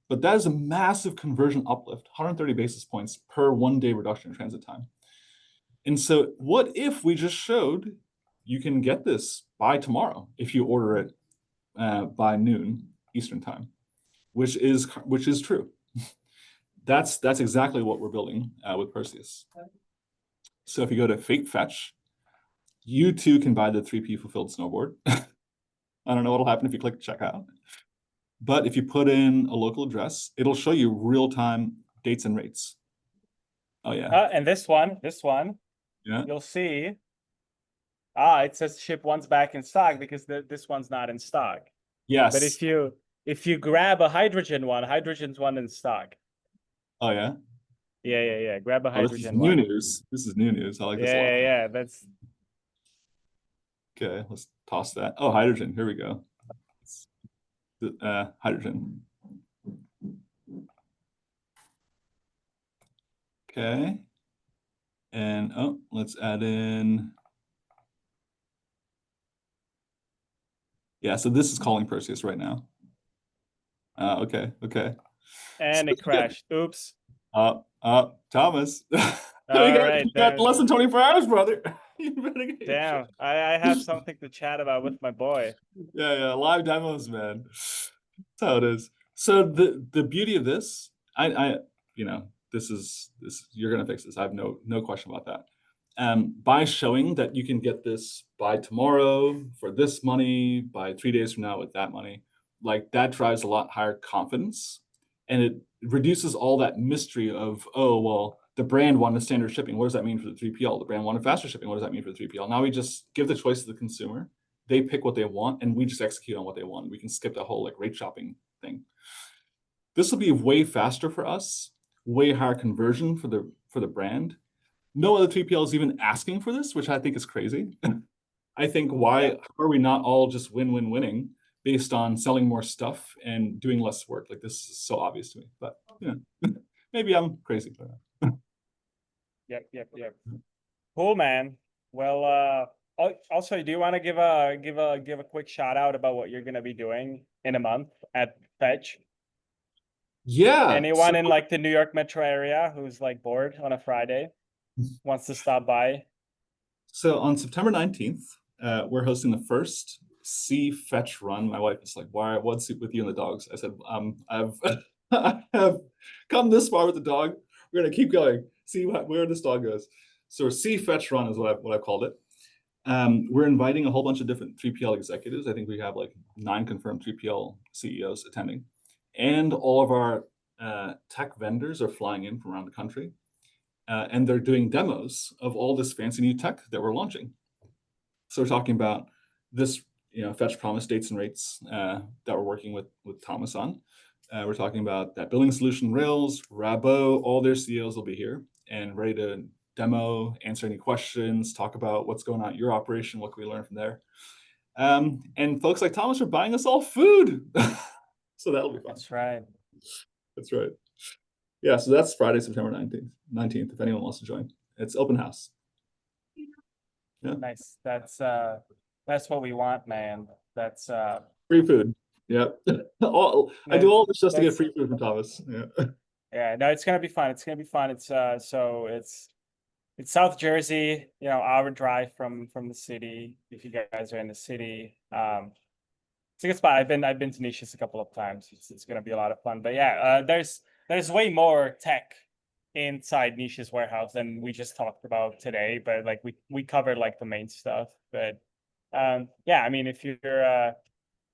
Speaker 2: But that is a massive conversion uplift, 130 basis points per 1-day reduction in transit time. And so what if we just showed you can get this by tomorrow if you order it by noon Eastern time, which is true. That's exactly what we're building with Perseuss. So if you go to Fate Fetch, you too can buy the 3P fulfilled snowboard. I don't know what'll happen if you click checkout. But if you put in a local address, it'll show you real-time dates and rates. Oh yeah.
Speaker 1: And this one,
Speaker 2: Yeah.
Speaker 1: you'll see, it says ship once back in stock because this one's not in stock.
Speaker 2: Yes.
Speaker 1: But if you grab a hydrogen's one in stock.
Speaker 2: Oh yeah.
Speaker 1: Yeah. Grab a hydrogen
Speaker 2: this is
Speaker 1: one.
Speaker 2: new news. This is new news. I like this a lot.
Speaker 1: Yeah. That's
Speaker 2: okay. Let's toss that. Oh, hydrogen. Here we go. Hydrogen. Okay. And oh, let's add in. Yeah, so this is calling Perseuss right now. Okay.
Speaker 1: and it crashed. Oops.
Speaker 2: Thomas.
Speaker 1: All
Speaker 2: you
Speaker 1: right,
Speaker 2: got less than 24 hours, brother.
Speaker 1: Damn, I have something to chat about with my boy.
Speaker 2: Yeah, live demos, man. That's how it is. So the beauty of this, I you know, this you're gonna fix this. I have no question about that. By showing that you can get this by tomorrow for this money, by 3 days from now with that money, like that drives a lot higher confidence, and it reduces all that mystery of, oh well, the brand wanted standard shipping. What does that mean for the 3PL? The brand wanted faster shipping. What does that mean for the 3PL? Now we just give the choice to the consumer. They pick what they want, and we just execute on what they want. We can skip that whole like rate shopping thing. This will be way faster for us, way higher conversion for the brand. No other 3PL is even asking for this, which I think is crazy. I think why are we not all just winning based on selling more stuff and doing less work? Like this is so obvious to me, but you know, maybe I'm crazy.
Speaker 1: Yep. Cool, man. Well, also, do you want to give a quick shout out about what you're gonna be doing in a month at Fetch?
Speaker 2: Yeah.
Speaker 1: Anyone in like the New York metro area who's like bored on a Friday, wants to stop by?
Speaker 2: So on September 19th, we're hosting the first sea fetch run. My wife is like, "Why? What's with you and the dogs?" I said, "I've I have come this far with the dog. We're gonna keep going. See where this dog goes." So sea fetch run is what I've called it. We're inviting a whole bunch of different 3PL executives. I think we have like 9 confirmed 3PL CEOs attending, and all of our tech vendors are flying in from around the country. And they're doing demos of all this fancy new tech that we're launching. So we're talking about this, fetch promise dates and rates that we're working with Tomas on. We're talking about that billing solution, Rails, Rabo, all their CEOs will be here and ready to demo, answer any questions, talk about what's going on at your operation, what can we learn from there. And folks like Tomas are buying us all food. So that'll be fun.
Speaker 1: That's right.
Speaker 2: That's right. Yeah, so that's Friday, September 19th, if anyone wants to join. It's open house. Yeah.
Speaker 1: Nice. That's what we want, man. That's
Speaker 2: Free food. Yeah. I do all this just to get free food from Thomas. Yeah.
Speaker 1: Yeah, no, it's gonna be fun. It's gonna be fun. It's so it's South Jersey, hour drive from the city. If you guys are in the city, it's a good spot. I've been to Nish a couple of times. It's gonna be a lot of fun. But yeah, there's way more tech inside Nish's warehouse than we just talked about today. But like we covered like the main stuff. But yeah, I mean, if you're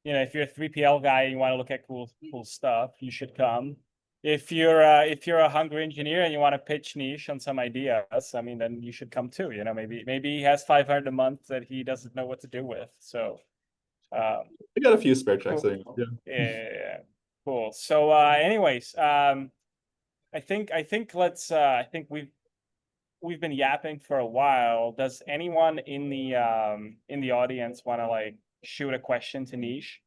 Speaker 1: if you're a 3PL guy and you want to look at cool stuff, you should come. If you're a hungry engineer and you want to pitch Nish on some ideas, I mean, then you should come too. Maybe he has 500 a month that he doesn't know what to do with. So
Speaker 2: I got a few spare tracks.
Speaker 1: cool.
Speaker 2: Yeah.
Speaker 1: Yeah, cool. So anyways, I think let's I think we've been yapping for a while. Does anyone in the audience want to like shoot a question to Nish?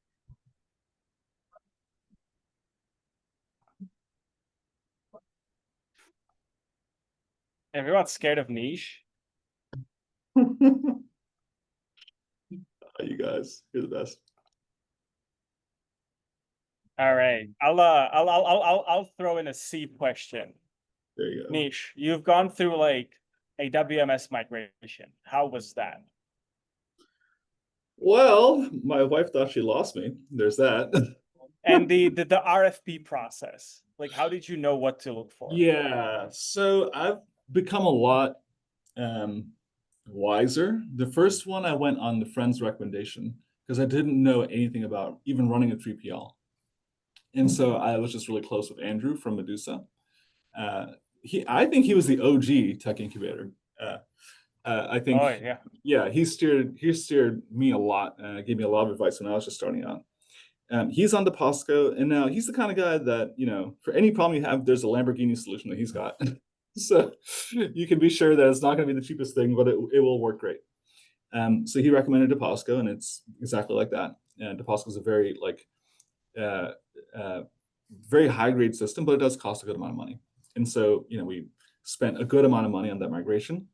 Speaker 1: Everyone's scared of Nish.
Speaker 2: You guys, you're the best.
Speaker 1: All right, I'll throw in a C question.
Speaker 2: There you go.
Speaker 1: Nish, you've gone through like a WMS migration. How was that?
Speaker 2: Well, my wife thought she lost me. There's that.
Speaker 1: And the RFP process, like how did you know what to look for?
Speaker 2: Yeah, so I've become a lot wiser. The first one I went on the friend's recommendation because I didn't know anything about even running a 3PL. And so I was just really close with Andrew from Medusa. I think he was the OG tech incubator. I think,
Speaker 1: Oh yeah,
Speaker 2: yeah, he steered me a lot, gave me a lot of advice when I was just starting out. He's on to POSCO, and now he's the kind of guy that, for any problem you have, there's a Lamborghini solution that he's got. So you can be sure that it's not going to be the cheapest thing, but it will work great. So he recommended DePosco, and it's exactly like that. And DePosco is a very very high grade system, but it does cost a good amount of money. And so we spent a good amount of money on that migration.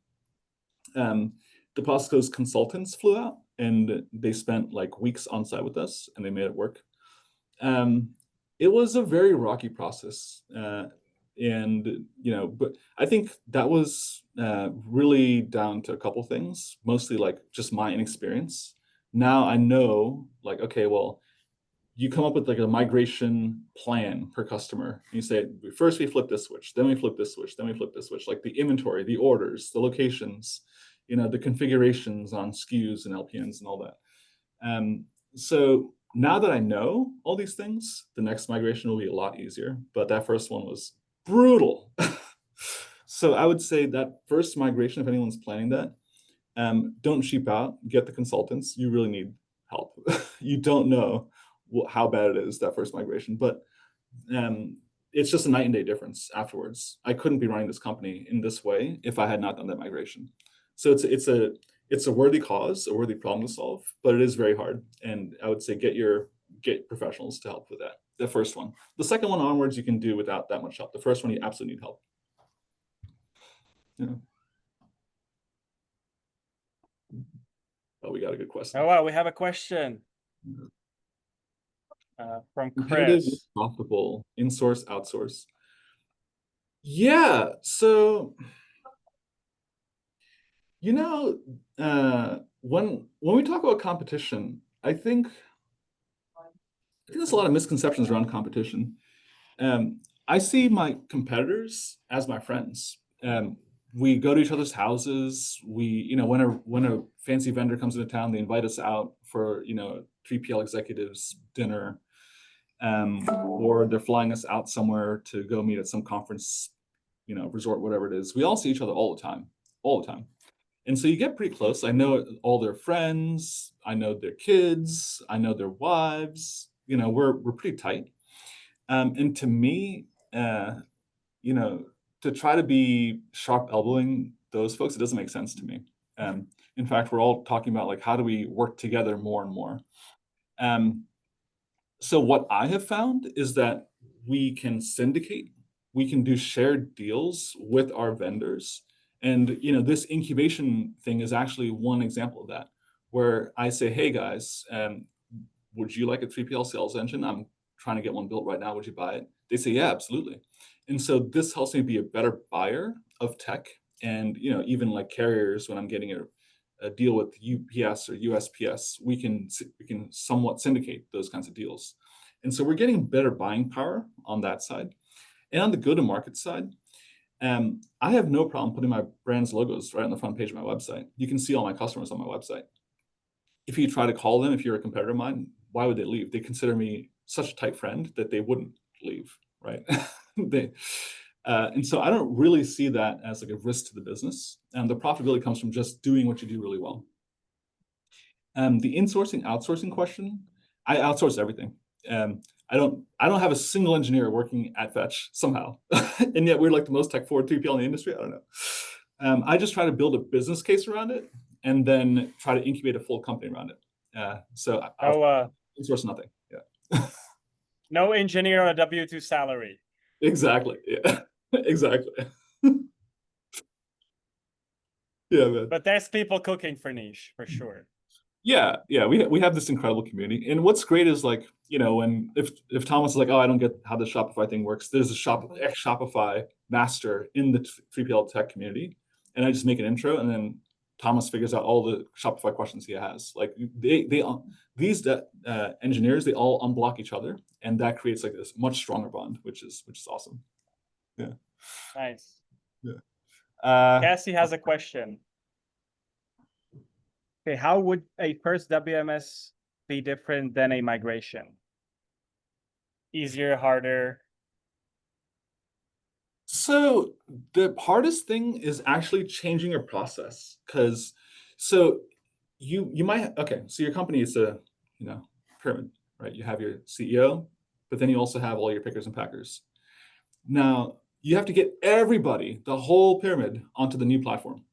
Speaker 2: DePosco's consultants flew out, and they spent like weeks on site with us, and they made it work. It was a very rocky process. But I think that was really down to a couple things, mostly like just my inexperience. Now I know, like, okay, well, you come up with like a migration plan per customer. And you say, first we flip this switch, then we flip this switch, then we flip this switch, like the inventory, the orders, the locations, the configurations on SKUs and LPNs and all that. So now that I know all these things, the next migration will be a lot easier. But that first one was brutal. So I would say that first migration, if anyone's planning that, don't cheap out, get the consultants. You really need help. You don't know how bad it is, that first migration, but it's just a night and day difference afterwards. I couldn't be running this company in this way if I had not done that migration. So it's a worthy cause, a worthy problem to solve, but it is very hard. And I would say get professionals to help with that. The first one. The second one onwards, you can do without that much help. The first one, you absolutely need help. Yeah. Oh, we got a good question.
Speaker 1: Oh wow, we have a question. From
Speaker 2: Competitive,
Speaker 1: Chris.
Speaker 2: profitable, in-source, outsource. Yeah, so when we talk about competition, I think there's a lot of misconceptions around competition. I see my competitors as my friends. We go to each other's houses. When a fancy vendor comes into town, they invite us out for 3PL executives dinner, or they're flying us out somewhere to go meet at some conference, resort, whatever it is. We all see each other all the time, all the time. And so you get pretty close. I know all their friends. I know their kids. I know their wives. We're pretty tight. And to me, you know, to try to be sharp elbowing those folks, it doesn't make sense to me. In fact, we're all talking about like how do we work together more and more. Um, so what I have found is that we can syndicate, we can do shared deals with our vendors. And this incubation thing is actually one example of that, where I say, hey guys, would you like a 3PL sales engine? I'm trying to get one built right now. Would you buy it? They say, yeah, absolutely. And so this helps me be a better buyer of tech. And even like carriers, when I'm getting a deal with UPS or USPS, we can somewhat syndicate those kinds of deals. And so we're getting better buying power on that side. And on the go-to-market side, I have no problem putting my brand's logos right on the front page of my website. You can see all my customers on my website. If you try to call them, if you're a competitor of mine, why would they leave? They consider me such a tight friend that they wouldn't leave, right? And so I don't really see that as like a risk to the business. And the profitability comes from just doing what you do really well. The insourcing, outsourcing question, I outsource everything. I don't have a single engineer working at Fetch somehow, and yet we're like the most tech forward 3PL in the industry. I don't know. I just try to build a business case around it, and then try to incubate a full company around it. So I'll insource nothing. Yeah.
Speaker 1: No engineer on a W-2 salary.
Speaker 2: Exactly. Yeah. Exactly. Yeah, man.
Speaker 1: But there's people cooking for Nish, for sure.
Speaker 2: Yeah, we have this incredible community, and what's great is like when if Thomas is like, oh, I don't get how the Shopify thing works, there's a Shopify master in the 3PL tech community, and I just make an intro, and then Thomas figures out all the Shopify questions he has. Like these engineers, they all unblock each other, and that creates like this much stronger bond, which is awesome. Yeah.
Speaker 1: Nice.
Speaker 2: Yeah.
Speaker 1: Cassie has a question. Okay, how would a first WMS be different than a migration? Easier, harder?
Speaker 2: So the hardest thing is actually changing your process, because you might so your company is a pyramid, right? You have your CEO, but then you also have all your pickers and packers. Now you have to get everybody, the whole pyramid, onto the new platform.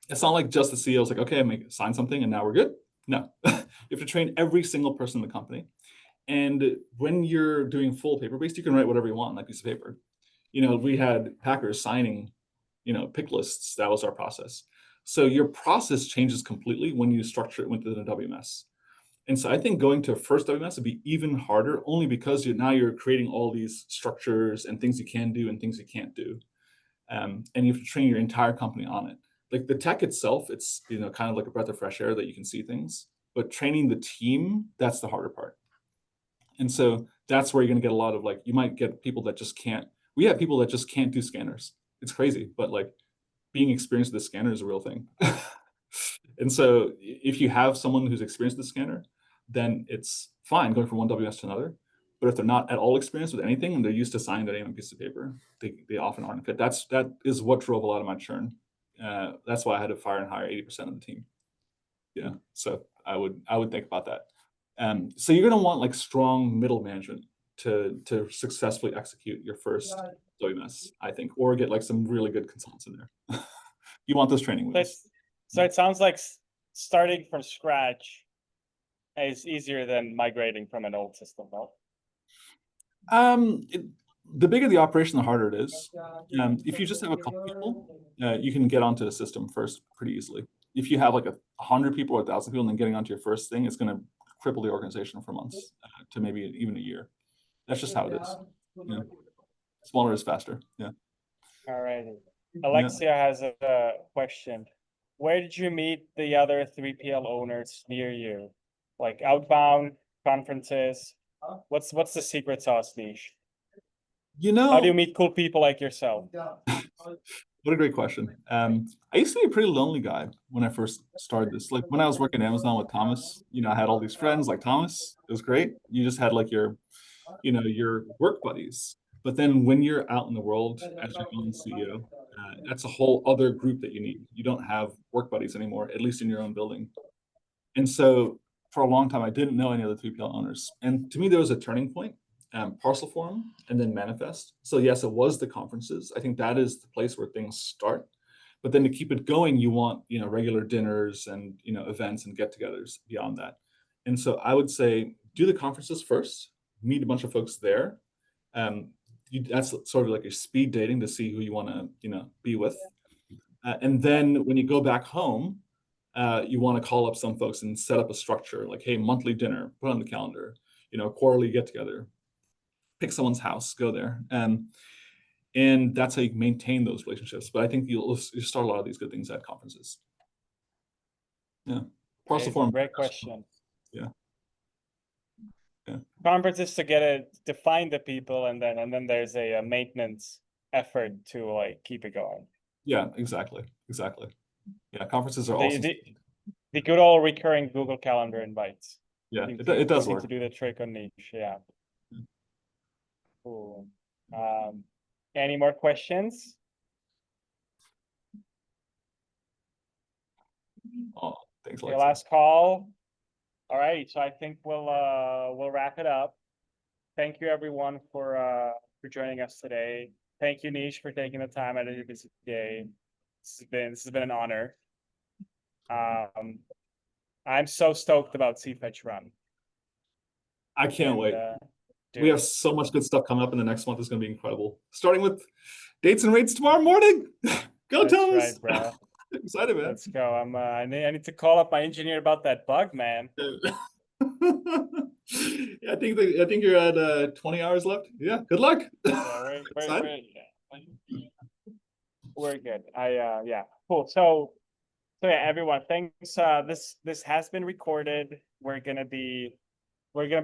Speaker 2: It's not like just the CEO is like, okay, sign something and now we're good. No, you have to train every single person in the company. And when you're doing full paper-based, you can write whatever you want on that piece of paper. We had packers signing, pick lists. That was our process. So your process changes completely when you structure it within a WMS. And so I think going to a first WMS would be even harder, only because you're creating all these structures and things you can do and things you can't do. And you have to train your entire company on it. Like the tech itself, it's kind of like a breath of fresh air that you can see things, but training the team, that's the harder part. And so that's where you're going to get a lot of you might get people that just can't. We have people that just can't do scanners. It's crazy, but being experienced with the scanner is a real thing. And so if you have someone who's experienced with the scanner, then it's fine going from one WS to another. But if they're not at all experienced with anything and they're used to signing that name on a piece of paper, they often aren't fit. That is what drove a lot of my churn. That's why I had to fire and hire 80% of the team. Yeah, so I would think about that. So you're going to want strong middle management to successfully execute your first WMS, I think, or get some really good consultants in there. You want those training wheels.
Speaker 1: So it sounds like starting from scratch is easier than migrating from an old system, no?
Speaker 2: The bigger the operation, the harder it is. If you just have a couple people, you can get onto the system first pretty easily. If you have 100 people or 1,000 people and then getting onto your first thing, it's going to cripple the organization for months to maybe even a year. That's just how it is. Yeah. Smaller is faster. Yeah.
Speaker 1: All right.
Speaker 2: Yeah.
Speaker 1: Alexia has a question. Where did you meet the other 3PL owners near you? Like outbound conferences? What's the secret sauce, Niche?
Speaker 2: You
Speaker 1: How do you
Speaker 2: know,
Speaker 1: meet cool people like yourself?
Speaker 2: what a great question. I used to be a pretty lonely guy when I first started this. Like when I was working at Amazon with Thomas, you know, I had all these friends like Thomas. It was great. You just had like your, you know, your work buddies. But then when you're out in the world as your own CEO, that's a whole other group that you need. You don't have work buddies anymore, at least in your own building. And so for a long time, I didn't know any other 3PL owners. And to me, there was a turning point, Parcel Forum and then Manifest. So yes, it was the conferences. I think that is the place where things start. But then to keep it going, you want, you know, regular dinners and, you know, events and get-togethers beyond that. And so I would say do the conferences first, meet a bunch of folks there. That's sort of like a speed dating to see who you want to, you know, be with. And then when you go back home, you want to call up some folks and set up a structure like, hey, monthly dinner, put on the calendar, you know, quarterly get together, pick someone's house, go there. And that's how you maintain those relationships. But I think you'll start a lot of these good things at conferences. Yeah. Parcel Forum.
Speaker 1: Great question.
Speaker 2: Yeah. Yeah.
Speaker 1: Conferences to find the people, and then there's a maintenance effort to like keep it going.
Speaker 2: Yeah, exactly. Yeah, conferences are also
Speaker 1: the good old recurring Google Calendar invites.
Speaker 2: Yeah, it does work
Speaker 1: to do the trick on Niche. Yeah. Cool. Any more questions?
Speaker 2: Oh, thanks,
Speaker 1: Okay,
Speaker 2: Alexa.
Speaker 1: last call. All right, so I think we'll wrap it up. Thank you everyone for joining us today. Thank you, Nish, for taking the time out of your busy day. This has been an honor. I'm so stoked about CFetch Run.
Speaker 2: I can't wait.
Speaker 1: Dude,
Speaker 2: We have so much good stuff coming up in the next month. It's going to be incredible. Starting with dates and rates tomorrow morning. Go,
Speaker 1: that's
Speaker 2: Tomas.
Speaker 1: right, bro.
Speaker 2: Excited, man.
Speaker 1: Let's go. I need to call up my engineer about that bug, man.
Speaker 2: Yeah, I think you're at 20 hours left. Yeah, good luck.
Speaker 1: Yeah, we're good. Yeah, cool. So yeah, everyone, thanks. This has been recorded. We're gonna be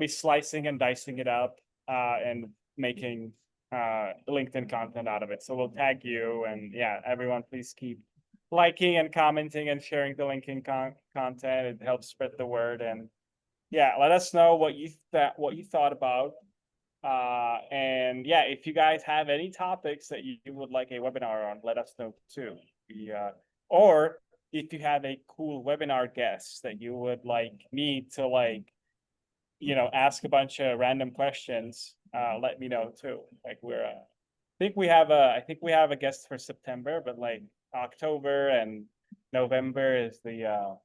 Speaker 1: slicing and dicing it up and making LinkedIn content out of it. So we'll tag you, and yeah, everyone, please keep liking and commenting and sharing the LinkedIn content. It helps spread the word, and yeah, let us know what you thought about. And yeah, if you guys have any topics that you would like a webinar on, let us know too. Or if you have a cool webinar guest that you would like me to like, you know, ask a bunch of random questions, let me know too. Like I think we have a guest for September, but like October and November is the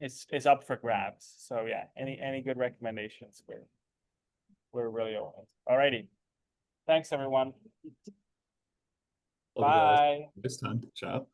Speaker 1: is up for grabs. So yeah, any good recommendations, we're really open. Alrighty. Thanks everyone.
Speaker 2: Love you guys.
Speaker 1: Bye.
Speaker 2: Next time. Ciao.